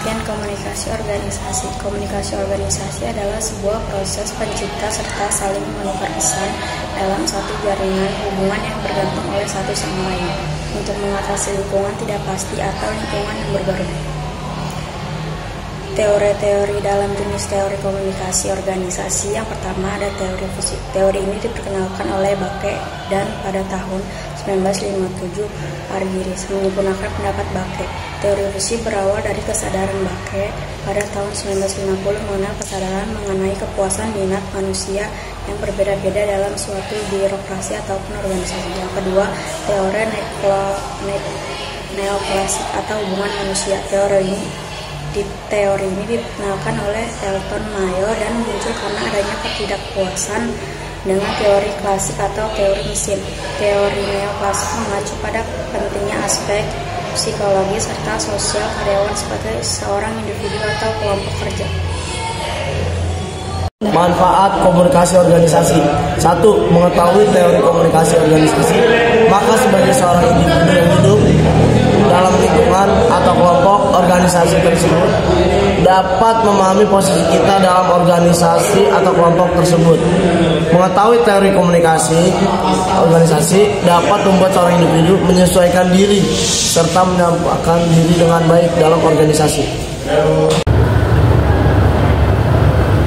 Pengertian komunikasi organisasi. Komunikasi organisasi adalah sebuah proses pencipta serta saling menukar pesan dalam satu jaringan hubungan yang bergantung oleh satu sama lain untuk mengatasi lingkungan tidak pasti atau lingkungan yang berbaru. Teori-teori dalam jenis teori komunikasi organisasi. Yang pertama ada teori fusi. Teori ini diperkenalkan oleh Bakke dan pada tahun 1957 Argyris menggunakan pendapat Bakke. Teori fusi berawal dari kesadaran Bakke pada tahun 1950 mengenal kesadaran mengenai kepuasan minat manusia yang berbeda-beda dalam suatu birokrasi ataupun organisasi. Yang kedua, teori neoklasik atau hubungan manusia. Teori ini dikenalkan oleh Elton Mayo dan muncul karena adanya ketidakpuasan dengan teori klasik atau teori mesin. Teori neoklasik mengacu pada pentingnya aspek psikologi serta sosial karyawan sebagai seorang individu atau kelompok kerja. Manfaat komunikasi organisasi. 1. Mengetahui teori komunikasi organisasi, maka sebagai seorang individu yang hidup dalam lingkungan atau kelompok organisasi tersebut dapat memahami posisi kita dalam organisasi atau kelompok tersebut. Mengetahui teori komunikasi organisasi dapat membuat seorang individu menyesuaikan diri serta menyampaikan diri dengan baik dalam organisasi.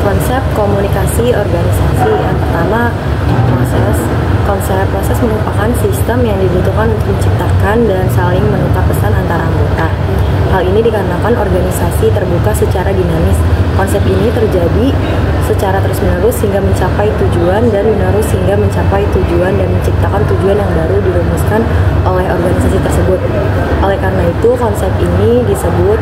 Konsep komunikasi organisasi. Yang pertama, proses. Proses merupakan sistem yang dibutuhkan untuk menciptakan dan saling menukar pesan antara anggota. Hal ini dikarenakan organisasi terbuka secara dinamis. Konsep ini terjadi secara terus-menerus hingga mencapai tujuan dan menciptakan tujuan yang baru dirumuskan oleh organisasi tersebut. Oleh karena itu, konsep ini disebut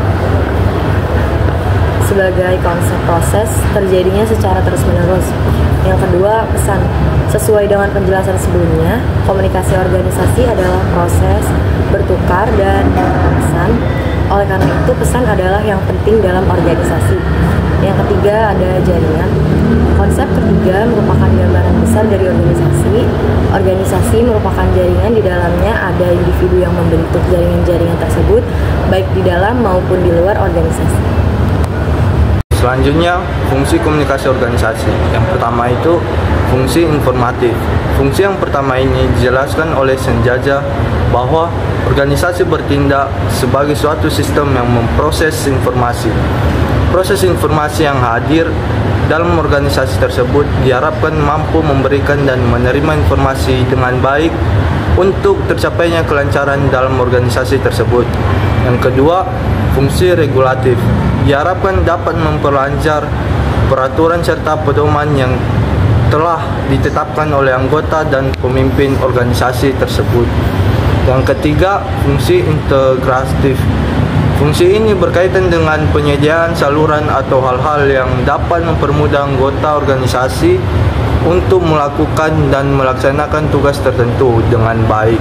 sebagai konsep proses terjadinya secara terus-menerus. Yang kedua, pesan. Sesuai dengan penjelasan sebelumnya, komunikasi organisasi adalah proses bertukar dan pesan. Oleh karena itu, pesan adalah yang penting dalam organisasi. Yang ketiga, ada jaringan. Konsep ketiga merupakan gambaran besar dari organisasi. Organisasi merupakan jaringan, di dalamnya ada individu yang membentuk jaringan-jaringan tersebut, baik di dalam maupun di luar organisasi. Selanjutnya, fungsi komunikasi organisasi. Yang pertama itu fungsi informatif. Fungsi yang pertama ini dijelaskan oleh Senjaja bahwa organisasi bertindak sebagai suatu sistem yang memproses informasi. Proses informasi yang hadir dalam organisasi tersebut diharapkan mampu memberikan dan menerima informasi dengan baik untuk tercapainya kelancaran dalam organisasi tersebut. Yang kedua, fungsi regulatif. Diharapkan dapat memperlancar peraturan serta pedoman yang telah ditetapkan oleh anggota dan pemimpin organisasi tersebut. Yang ketiga, fungsi integratif. Fungsi ini berkaitan dengan penyediaan saluran atau hal-hal yang dapat mempermudah anggota organisasi untuk melakukan dan melaksanakan tugas tertentu dengan baik.